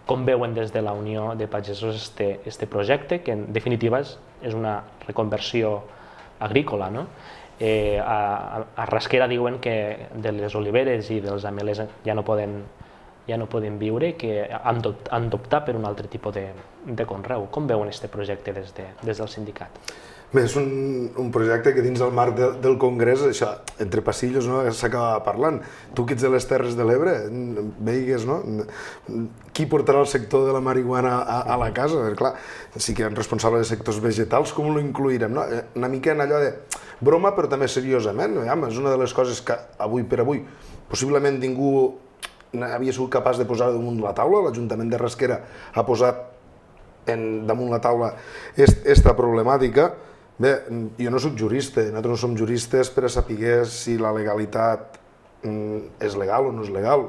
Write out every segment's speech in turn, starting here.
com veuen des de la Unió de Pagesos este projecte, que en definitiva és una reconversió agrícola, no? A Rasquera diuen que de les oliveres i dels ametllers ja no poden viure, que han d'optar per un altre tipus de conreu. Com veuen aquest projecte des del sindicat? Bé, és un projecte que dins el marc del Congrés, això, entre passillos, s'acaba parlant. Tu que ets de les Terres de l'Ebre, veigues, no? Qui portarà el sector de la marihuana a la casa? Clar, sí que hi ha responsable de sectors vegetals, com ho incluirem? Una mica en allò de broma, però també seriosament. És una de les coses que, avui per avui, possiblement ningú havia sigut capaç de posar damunt la taula. L'Ajuntament de Rasquera ha posat damunt la taula aquesta problemàtica. Bé, jo no soc jurista, nosaltres no som juristes per a saber si la legalitat és legal o no és legal.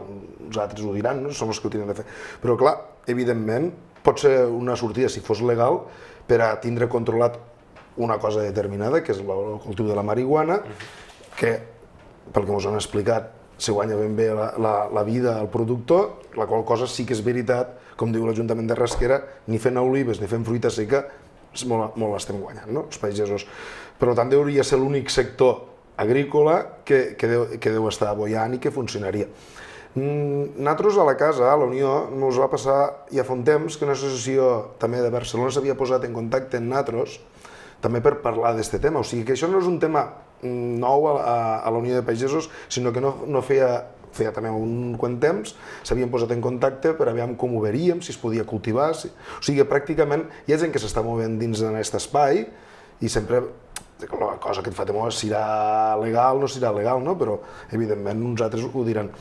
Els altres ho diran, som els que ho tenen de fer. Però clar, evidentment, pot ser una sortida, si fos legal, per a tindre controlat una cosa determinada, que és el cultiu de la marihuana, que, pel que ens han explicat, se guanya ben bé la vida al productor, la qual cosa sí que és veritat, com diu l'Ajuntament de Rasquera, ni fent olives ni fent fruita seca, molt l'estem guanyant, els pagesos. Per tant, hauria de ser l'únic sector agrícola que deu estar bollant i que funcionaria. Nosaltres a la casa, a la Unió, ens va passar ja fa un temps que una associació també de Barcelona s'havia posat en contacte amb nosaltres també per parlar d'aquest tema. O sigui que això no és un tema nou a la Unió de Pagesos, sinó que no feia també un quant temps, s'havien posat en contacte per a veure com ho veuríem, si es podia cultivar. O sigui, pràcticament hi ha gent que s'està movent dins d'aquest espai i sempre la cosa que et fa temor és si serà legal o no serà legal, però evidentment nosaltres ho diran.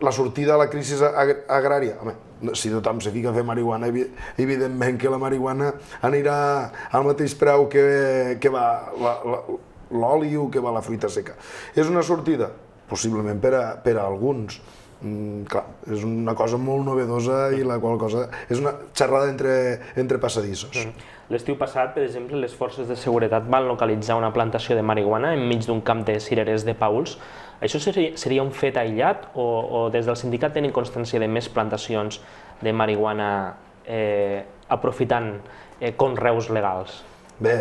La sortida a la crisi agrària, home, si tothom se fica a fer marihuana, evidentment que la marihuana anirà al mateix preu que va l'oli o que va la fruita seca. És una sortida? Possiblement per a alguns. Clar, és una cosa molt novedosa i la qual cosa és una xerrada entre passadissos. L'estiu passat, per exemple, les forces de seguretat van localitzar una plantació de marihuana enmig d'un camp de cirerers de Paüls. Això seria un fet aïllat o des del sindicat tenen constància de més plantacions de marihuana aprofitant conreus legals? Bé,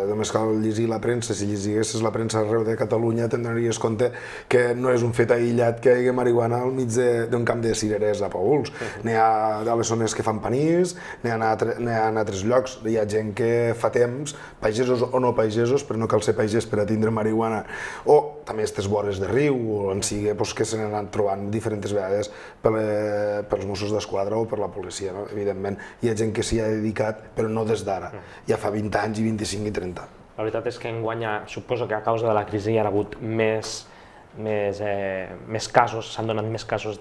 només cal llegir la premsa. Si llegissis la premsa arreu de Catalunya tindries compte que no és un fet aïllat que hi hagi marihuana al mig d'un camp de cirerers a Paüls. N'hi ha a les zones que fan panís, n'hi ha en altres llocs. Hi ha gent que fa temps, pagesos o no pagesos, però no cal ser pagès per a tindre marihuana, o també aquestes vores de riu, o on sigui, que se n'han anat trobant diferents vegades pels Mossos d'Esquadra o per la policia. Evidentment, hi ha gent que s'hi ha dedicat, però no des d'ara. Ja fa 20 anys, 25 i 30. La veritat és que enguany, suposo que a causa de la crisi hi ha hagut més casos, s'han donat més casos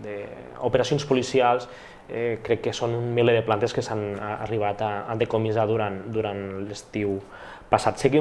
d'operacions policials. Crec que són un miler de plantes que s'han arribat a decomissar durant l'estiu passat.